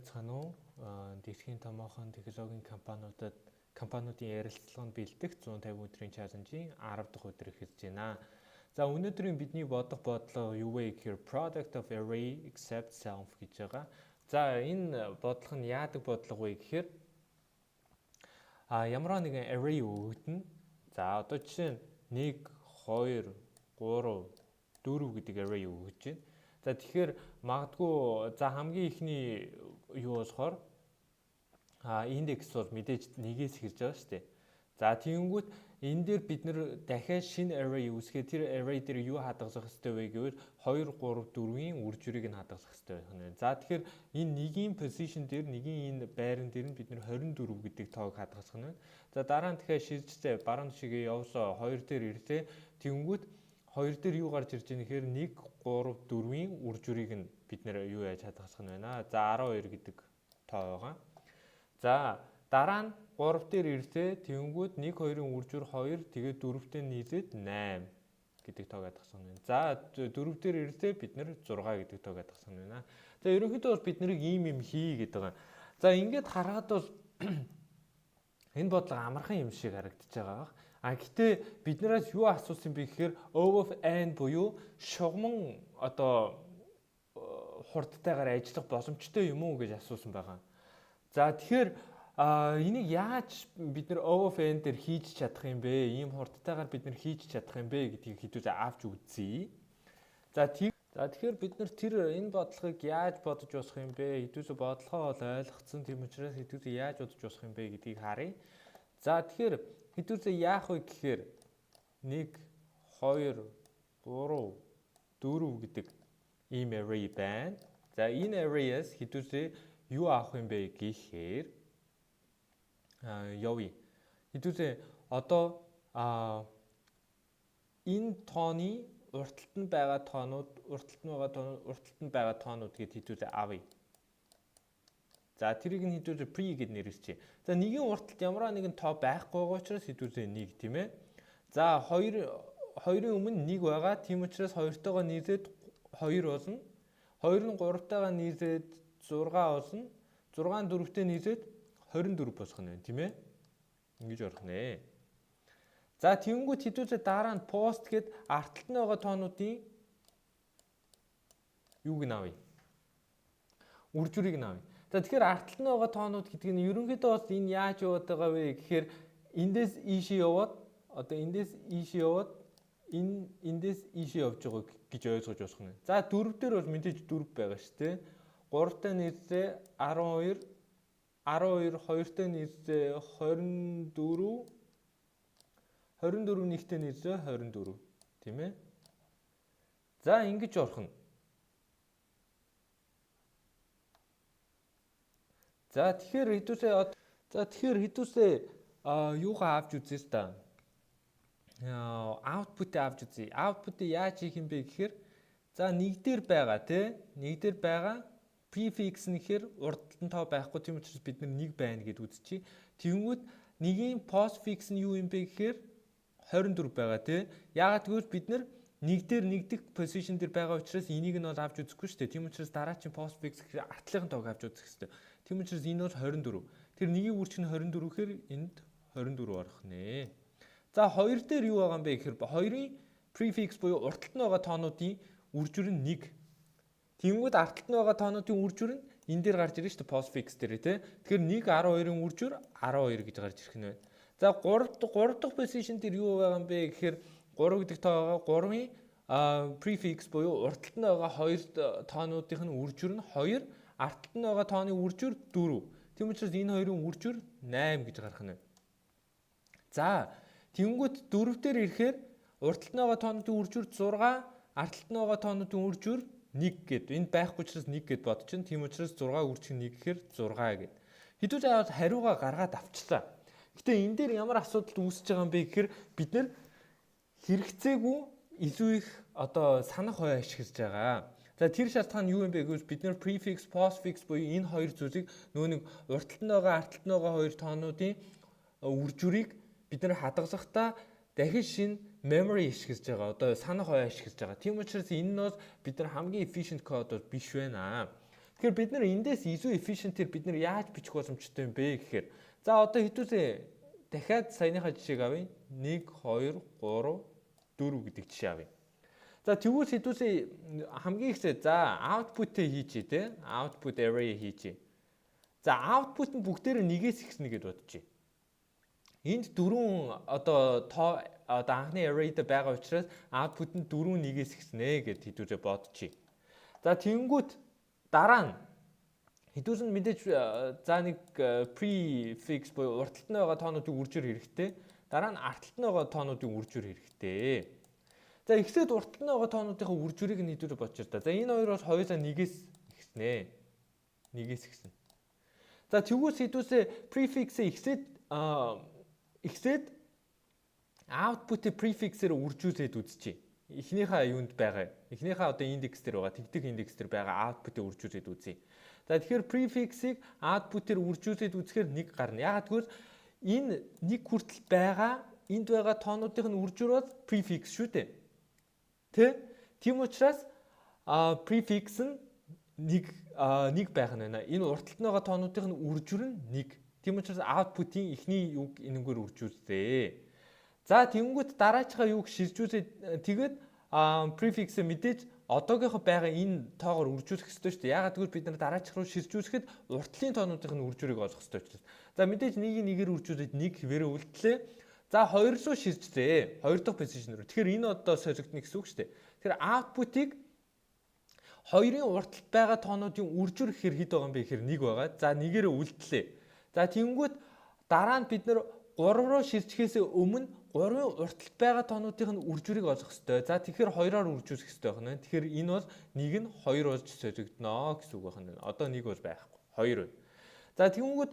байцгаана уу? Дэлхийн томоохон технологийн компаниудын ярилцлаганд бэлдэх 150 өдрийн чаленжийн 10 дахь өдөр эхэлж байна. За өнөөдрийн бидний бодох бодлого юу вэ гэхээр product of array except self гэж байгаа. За энэ бодлого нь яадаг бодлого вэ гэхээр ямар нэгэн array өгөгдөн. За одоо жишээ нь 1 2 3 4 гэдэг array өгөгдөж байна. За тэгэхээр магадгүй хамгийн ихний юу болохоор индекс бол мэдээж нэгээс эхэлж байгаа шүү дээ. За тэгэнгүүт энэ дээр бид нэр дахиад шинэ array үүсгээд тэр array дээр юу хадгалах хэрэгтэй вэ гэвэл 2 3 4-ийн үр журийг нь хадгалах хэрэгтэй байх нь. За тэгэхээр энэ нэгийн position дээр нэгийн энэ байран дээр нь бид нэр 24 гэдэг тоог хадгалах нь. За дараа нь дахиад шилжтэй баруун тишгээ явсаа 2 дээр ирлээ. Тэгэнгүүт 2 дээр юу гарч ирж байгаа нэхээр 1 3 4-ийн үр журийг нь бид нэр юу яаж хадгалах нь байна. За 12 гэдэг тоо байгаа. За дараа нь 3 дээр ирлээ. Тэгэнгүүт 1 2-ын үр жур 2 тэгээд 4-тэй нийлээд 8 гэдэг тоог хадгалах нь байна. За 4 дээр ирлээ бид нэр 6 гэдэг тоог хадгалах нь байна. За ерөнхийдөө бол бид нарыг ийм хий гэдэг байгаа. За ингээд харахад бол энэ бодлого амархан юм шиг харагдаж байгаа. Гэтээ биднээс юу асуусан бэ гэхээр O of n буюу шугамн одоо хурдтайгаар ажиллах боломжтой юм уу гэж асуусан байгаа. За тэгэхээр энийг яаж бид нар O of n дээр хийж чадах юм бэ? Ийм хурдтайгаар бид нар хийж чадах юм бэ гэдгийг хэдүүл авч үзье. За тэгэхээр бид нар энэ бодлогыг яаж бодож усах юм бэ? Хэдүүл бодлогоо бол ойлгоцсон, тийм учраас хэдүүл яаж бодож усах юм бэ гэдгийг харъя. За тэгэхээр хэдүүлээ яах вэ гэхээр 1 2 3 4 гэдэг ийм array байна. За энэ array-аас хэдүүлээ юу авах юм бэ гэхээр явъя. Хэдүүлээ одоо энэ тооны урталт нь байгаа тоонууд гэд хэдүүлээ авъя. За тэрийг нь хэдүүлээ pre гэд нэрлэжээ. За нэгийн урталт ямар нэгэн тоо байхгүй байгаа учраас хэдүүлээ 1 тийм ээ. За 2-ын өмнө 1 байгаа. Тийм учраас 2-тойгоо нийлээд 2 болно. 2 нь 3-тайгаа нийлээд 6 болно. 6 нь 4-тэй нийлээд 24 болох нь байна, тийм ээ. Ингэж орох нэ. За тэгэнгүүт хэдүүлээ дараа нь post гэд арталт нь байгаа тоонуудын юуг нь авъя? Үр журийг нь авъя. За тэгэхээр арталт нь байгаа тоонууд гэдэг нь ерөнхийдөө бол энэ яаж яваад байгаа вэ гэхээр эндээс ийшээ яваад одоо эндээс ийшээ яваад эндээс ийшээ явж байгаа гэж ойлгож болох нь. За 4 дээр бол мэдээж 4 байгаа шүү дээ. 3-тай нийлээ 12 2-тай нийлээ 24 1-тэй нийлээ 24 тийм ээ. За ингэж орох нь. За тэгэхээр хэдүүлээ юугаа авч үзье л да. Output-ийг авч үзье. Output-ийг яаж хийх юм бэ гэхээр за нэг дээр байгаа тий. Нэг дээр байгаа prefix нь гэхээр урдталтан тоо байхгүй, тийм учраас бид нар 1 байна гэд үзчихье. Тэгэнгүүт нэгийн postfix нь юу юм бэ гэхээр 24 байгаа тий. Яагаад гэвэл бид нар нэг дээр нэгдэх position дээр байгаа учраас энийг нь бол авч үзэхгүй шүү дээ. Тийм учраас дараачийн postfix гэхээр артлын тоог авч үзэх хэрэгтэй. Тийм учраас энэ бол 24. Тэр нэгийн үрч нь 24 гэхээр энд 24 орох нэ. За 2 дээр юу байгаа юм бэ гэхээр 2-ын prefix буюу урталт нь байгаа тоонуудын үр жур нь 1. Тэнгүүд арталт нь байгаа тоонуудын үр жур нь энэ дээр гарч ирнэ шүү дээ postfix дээр тий. Тэгэхээр 1 12-ын үр жур 12 гэж гарч ирэх нь байна. За 3 дахь position дээр юу байгаа юм бэ гэхээр 3 гэдэг тоо байгаа. 3-ын prefix буюу урталт нь байгаа 2 тоонуудын үр жур нь 2, арталт нь байгаа тооны үр жур 4. Тийм учраас энэ хоёрын үр жур 8 гэж гарах нь. За тэнгүүт 4 дээр ирэхээр урталт нь байгаа тоонуудын үр жур 6, арталт нь байгаа тоонуудын үр жур 1 гэд. Энд байхгүй учраас 1 гэд бодчихно. Тийм учраас 6 үржих 1 гэхээр 6 гэд. Хэдүүлээ хариугаа гаргаад авчлаа. Гэтэ энэ дээр ямар асуудал үүсэж байгаа юм бэ гэхээр бид нэр хэрэгцээгүй илүү их одоо санах хой ашиглаж байгаа. За тэр шалтгаан нь юу юм бэ гэвэл бид нэр prefix, postfix буюу энэ хоёр зүйлийг нөгөө нэг урталт нь байгаа, арталт нь байгаа хоёр тоонуудын үр журийг бид нэр хадгалахдаа дахин шинэ memory ашиглаж байгаа. Одоо санах хой ашиглаж байгаа. Тийм учраас энэ нь бол бид нар хамгийн efficient code биш байна. Тэгэхээр бид нэр эндээс ISO efficient-ээр бид нэр яаж бичих боломжтой юм бэ гэхээр за одоо хэдүүсээ дахиад саяныхаа жишээг авъя. 1 2 3 4 гэдэг жишээ авъя. За тэгвэл хэдүүсээ хамгийн ихсээ за output-ээ хийчихье те. Output array хийчихье. За output нь бүгдээр нэгээс ихснэ гэж бодчих. Энд дөрвөн одоо анхны array дээр байгаа учраас output нь 4 нэгээс ихснэ гэд хэдүүсээ бодчих. За тэгэнгүүт дараа нь хэдүүс нь мэдээж за нэг prefix буюу уртталт нь байгаа тоонуудыг үржир хэрэгтэй. Дараа нь артталт нь байгаа тоонуудыг үржир хэрэгтэй. За ихсээд уртталт нь байгаа тоонуудынхаа үржирийг нь хэдүүрээ бодчих та. За энэ хоёроос хоёулаа нэгээс ихснэ. Нэгээс ихснэ. За тэгвэл хэдүүсээ prefix-ээ ихсээд output-ийг prefix-ээр үржүүлээд үзчихье. Эхнийхээ юунд байгаа. Эхнийхээ одоо индекс дээр байгаа. Тэгдэг индекс дээр байгаа output-ийг үржүүлээд үзье. За тэгэхээр prefix-ийг output-ээр үржүүлээд үзэхээр нэг гарна. Яагаад гэвэл энэ нэг хүртэл байгаа энд байгаа тоонуудын үржир бол prefix шүү дээ. Тийм учраас prefix нь нэг байх нь байна. Энэ уртталт нь байгаа тоонуудын үржир нь нэг. Тийм учраас output-ийн эхний юг энэгээр үржүүлээ. За тэгэнгүүт дараачихаа юуг шилжүүлээд тэгээд prefix-ээ мэдээж одоогийнхоо байгаа энэ тоогоор үржүүлэх хэрэгтэй шүү дээ. Яагаад гэвэл бид нар дараачих руу шилжүүлэхэд уртлын тоонуудын үржирийг олох хэрэгтэй учраас. За мэдээж нэгээр үржүүлээд нэг хэвээрээ үлдлээ. За 2 руу шилжлээ. 2 дахь position руу. Тэгэхээр энэ одоо солигдно гэсэн үг шүү дээ. Тэгэхээр output-ыг 2-ын уртталт байгаа тоонуудын үржир гэхээр хэд байгаа юм бэ гэхээр 1 байгаа. За нэгээрээ үлдлээ. За тэгэнгүүт дараа нь бид нар 3 руу шилжихээс өмнө 3-ын уртталт байгаа тоонуудын үржирийг олох хэрэгтэй. За тэгэхээр 2-оор үржүүлэх хэрэгтэй байна. Тэгэхээр энэ бол 1 нь 2 болж солигдно гэсэн үг байна. Одоо 1 бол байхгүй. 2 байна. За тэгэнгүүт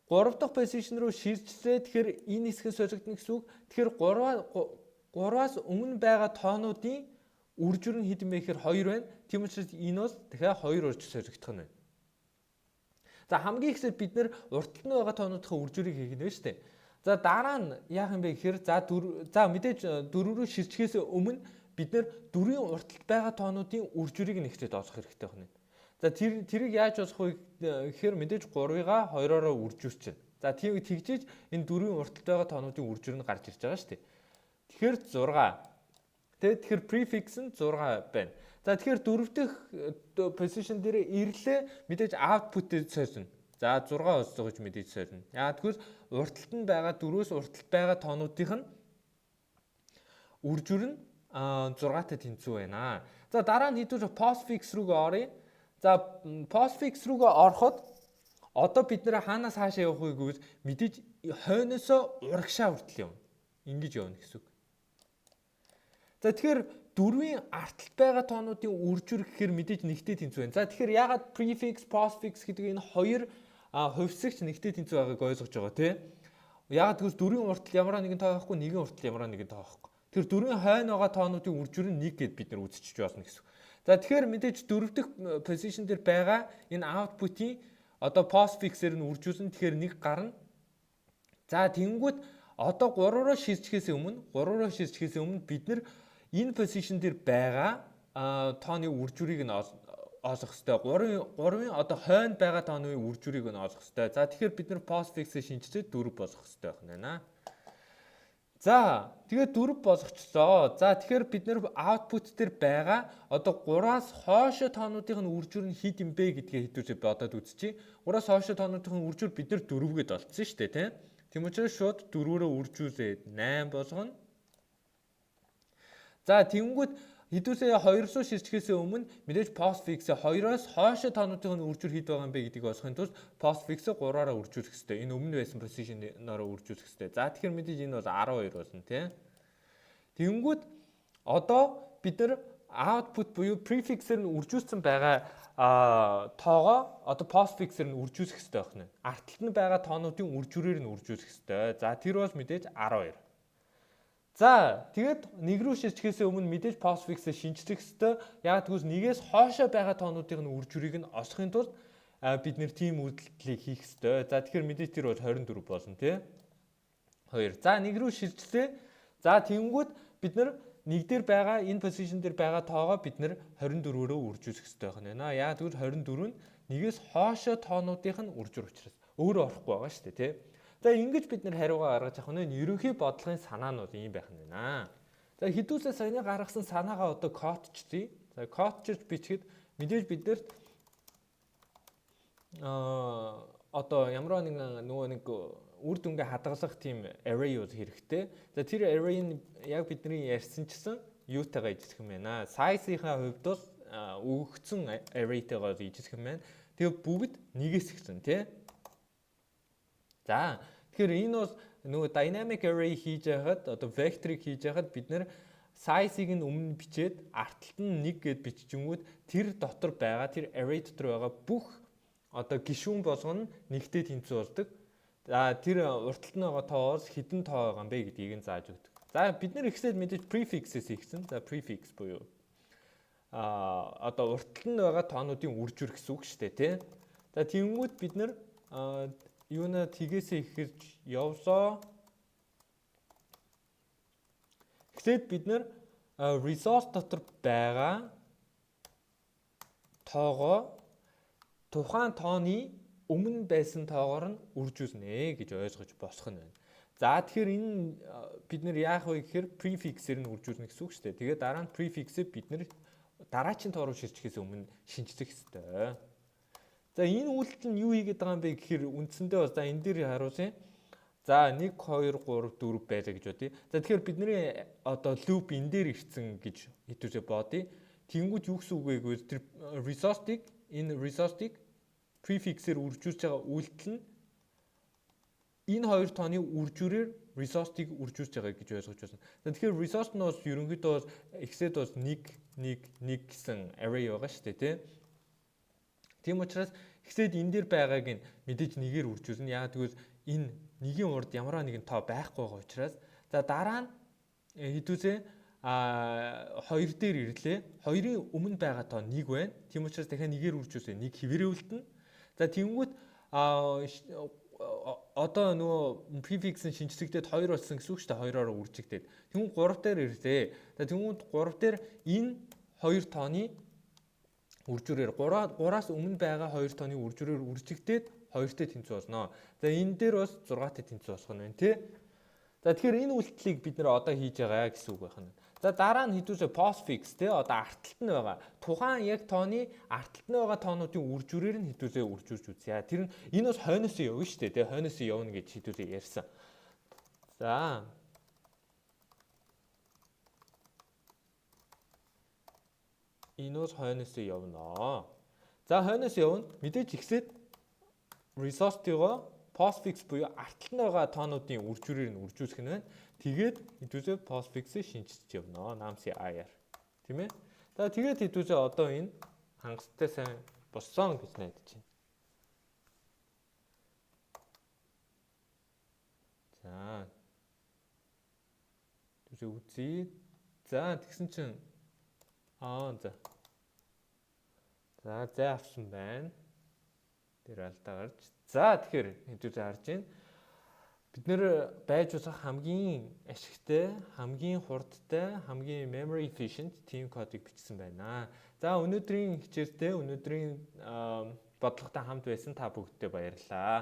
3 дахь position руу шилжлээ. Тэгэхээр энэ хэсэг солигдно гэсэн үг. Тэгэхээр 3-аас өмнө байгаа тоонуудын үржир нь хэд юм бэ гэхээр 2 байна. Тийм учраас энэ бол дахиад 2 болж солигдох нь байна. За хамгийн ихсээд бид нэр уртталт нь байгаа тоонуудын үржирийг хийх нь шүү дээ. За дараа нь яах юм бэ гэхээр за мэдээж 4 рүү шилжихээс өмнө бид нэр 4-ийн уртталт байгаа тоонуудын үржирийг нэгтлээд олох хэрэгтэй байна. За тэрийг яаж олох вэ гэхээр мэдээж 3-ыгаа 2-ороо үржүүлчихнэ. За тэгжиж энэ 4-ийн уртталт байгаа тоонуудын үржир нь гарч ирж байгаа шүү дээ. Тэгэхээр 6. Тэгэхээр prefix нь 6 байна. За тэгэхээр 4 дахь position дээр ирлээ мэдээж output-ийг сольно. За 6 олсон гэж мэдээж сольно. Яагаад гэвэл уртталт нь байгаа 4-өөс уртталт байгаа тоонуудын үржир нь 6-тай тэнцүү байна. За дараа нь хэдүүл postfix рүүгээ оръё. За postfix рүүгээ ороход одоо бид нэр хаанаас хаашаа явах вэ гэвэл мэдээж хойноосоо урагшаа хүртэл явна. Ингэж явна гэсэн үг. За тэгэхээр 4-ийн артталт байгаа тоонуудын үржир гэхээр мэдээж нэгтэй тэнцүү байна. За тэгэхээр ягаад prefix, postfix гэдэг энэ хоёр хувьсагч нэгтэй тэнцүү байгааг ойлгож байгаа тийм. Ягаад гэвэл 4-ийн урттал ямар нэгэн тоо байхгүй, 1-ийн урттал ямар нэгэн тоо байхгүй. Тэр 4-ийн хойно байгаа тоонуудын үржир нь 1 гэд бид нар үзчихэж байна гэсэн. За тэгэхээр мэдээж 4 дахь position дээр байгаа энэ output-ийн одоо postfix-ээр нь үржүүлэн тэгэхээр 1 гарна. За тэгэнгүүт одоо 3 руу шилжихээс өмнө бид нар энэ position дээр байгаа тооны үржирийг нь олох хэрэгтэй. 3-ын одоо хойно байгаа тооны үржирийг нь олох хэрэгтэй. За тэгэхээр бид нар postfix-ийг шинжилээд 4 болгох хэрэгтэй байна. За тэгээд 4 болгочлоо. За тэгэхээр бид нар output дээр байгаа одоо 3-аас хойшоо тоонуудын үржир нь хэд юм бэ гэдгээ хэдүүлээ бодоод үзчихье. 3-аас хойшоо тоонуудын үржир бид нар 4 гэд олцсон шүү дээ тийм. Тийм учраас шууд 4-өрөө үржүүлээд 8 болгоно. За тэгэнгүүт хэдүүсээ 2-суу шилжихээс өмнө мэдээж postfix 2-оос хойшоо тоонуудын үржир хэд байгаа юм бэ гэдгийг олохын тулд postfix 3-аараа үржүүлэх хэрэгтэй. Энэ өмнө байсан position-аараа үржүүлэх хэрэгтэй. За тэгэхээр мэдээж энэ бол 12 болно тийм. Тэгэнгүүт одоо бид нар output буюу prefix-ээр нь үржүүлсэн байгаа тоогоо одоо postfix-ээр нь үржүүлэх хэрэгтэй байна. Артталт нь байгаа тоонуудын үржирээр нь үржүүлэх хэрэгтэй. За тэр бол мэдээж 12. За тэгээд 1 рүү шилжихээс өмнө мэдээж postfix-ийг шинжлэх хэрэгтэй. Яг тэгвэл 1-ээс хойшоо байгаа тоонуудын үржирийг нь олохын тулд бид нэр тийм үйлдэлийг хийх хэрэгтэй. За тэгэхээр мэдээж тэр бол 24 болно тий. 2. За 1 рүү шилжлээ. За тэгэнгүүт бид нар 1 дээр байгаа энэ position дээр байгаа тоогоо бид нар 24-өрөө үржүүлэх хэрэгтэй байна. Яг тэгвэл 24 нь нэгээс хоошоо тоонуудынх нь үржир учраас өөрөө орохгүй байгаа шүү дээ, тий. За ингэж бид нэр хариугаа гаргаж авах нь ерөнхий бодлогын санаанууд ийм байх нь байна. За хэдүүлээ саяны гаргасан санаагаа одоо кодчдээ. За кодчж бичгэд мэдээж биднэрт одоо ямар нэг үр дүнгээ хадгалах тийм array-ууд хэрэгтэй. За тэр array нь яг бидний ярьсанчсан юутайгаа ижилхэн байна. Size-ийнхаа хувьд бол өгөгдсөн array-тайгаа ижилхэн байна. Тэгээ бүгд нэгээс ихсэн тий. За тэгэхээр энэ бол нөгөө dynamic array хийж байхад одоо vector-ыг хийж байхад бид нэр size-ыг нь өмнө бичээд артталт нь 1 гэд биччихэнгүүт тэр дотор байгаа тэр array дотор байгаа бүх одоо гишүүн болгоно нэгтэй тэнцүү болдог. За тэр уртталт нь байгаа тоос хэдэн тоо байгаа юм бэ гэдгийг нь зааж өгдөг. За бид нэр ихсээд мэдээж prefix-ээс ихсэн. За prefix буюу одоо уртталт нь байгаа тоонуудын үржүр гэсэн үг шүү дээ, тий. За тиймүүд бид нэр юуна тгээсээ ихэрж явсоо. Эхлээд бид нэр resource дотор байгаа тоогоо тухайн тооны өмнө байсан тоогоор нь үржүүлнэ гэж ойлгож босох нь байна. За тэгэхээр энэ бид нэр яах вэ гэхээр prefix-ээр нь үржүүлнэ гэсэн үг шүү дээ. Тэгээд дараа нь prefix-ийг бид нэр дараачийн тоо руу шилжихээс өмнө шинжлэх ёстой. За энэ үйлдэл нь юу хийгээд байгаа юм бэ гэхээр үндсэндээ бас за энэ дээр харуулъя. За 1 2 3 4 байлаа гэж бодъё. За тэгэхээр бидний одоо loop энэ дээр ирсэн гэж хэдүүлээ бодъё. Тэнгүүд юу гэсэн үг вэ гэвэл тэр resource-ыг prefix-ээр үржүүлж байгаа үйлдэл нь энэ хоёр тооны үржүүрээр resource-ыг үржүүлж байгаа гэж ойлгож байна. За тэгэхээр resource нь бас ерөнхийдөө бас x-д бас 1 гэсэн array байгаа шүү дээ, тий. Тийм учраас x-д энэ дээр байгааг нь мэдээж нэгээр үржүүлнэ. Яагаад гэвэл энэ нэгийн урд ямар нэгэн тоо байхгүй байгаа учраас за дараа нь хэдүүлээ 2 дээр ирлээ. 2-ын өмнө байгаа тоо 1 байна. Тийм учраас дахиад нэгээр үржүүлээ. 1 хэвээрээ үлдэнэ. За тэнгүүт одоо нөгөө prefix нь шинжлэхдээ 2 болсон гэсэн үг шүү дээ. 2-оор үржигдээд. Тэнгүүт 3 дээр ирлээ. За тэнгүүт 3 дээр энэ 2 тооны үржүүрээр 3-аас өмнө байгаа 2 тооны үржүүрээр үржигдээд 2-тэй тэнцүү болно. За энэ дээр бас 6-тай тэнцүү болох нь байна тий. За тэгэхээр энэ үйлдэлийг бид нэр одоо хийж байгаа гэсэн үг байна. За дараа нь хэдүүлээ postfix тий одоо артталт нь байгаа. Тухайн яг тооны артталт нь байгаа тоонуудын үржүүрээр нь хэдүүлээ үржүүлж үзье. Тэр нь энэ бас хойноос явна шүү дээ тий. Хойноос явна гэж хэдүүлээ ярьсан. За энэ бас хойноос явна. За хойноос явна. Мэдээж ихсээд resource-тойгоо postfix буюу артталт нь байгаа тоонуудын үржүүрээр нь үржүүлэх нь байна. Тэгээд хэдүүлээ postfix-ийг шинжилж явна. Намси IR. Тийм ээ. За тэгээд хэдүүлээ одоо энэ хангалттай сайн болсон гэж найдаж байна. За. Түзээ үзье. За тэгсэн чинь за. За зай авсан байна. Тэр алдаа гарч. За тэгэхээр хэдүүлээ харж байна. Бид нэр байж болох хамгийн ашигтай, хамгийн хурдтай, хамгийн memory efficient team code-ыг бичсэн байна. За өнөөдрийн хичээлдээ өнөөдрийн бодлоготой хамт байсан та бүгдтэй баярлалаа.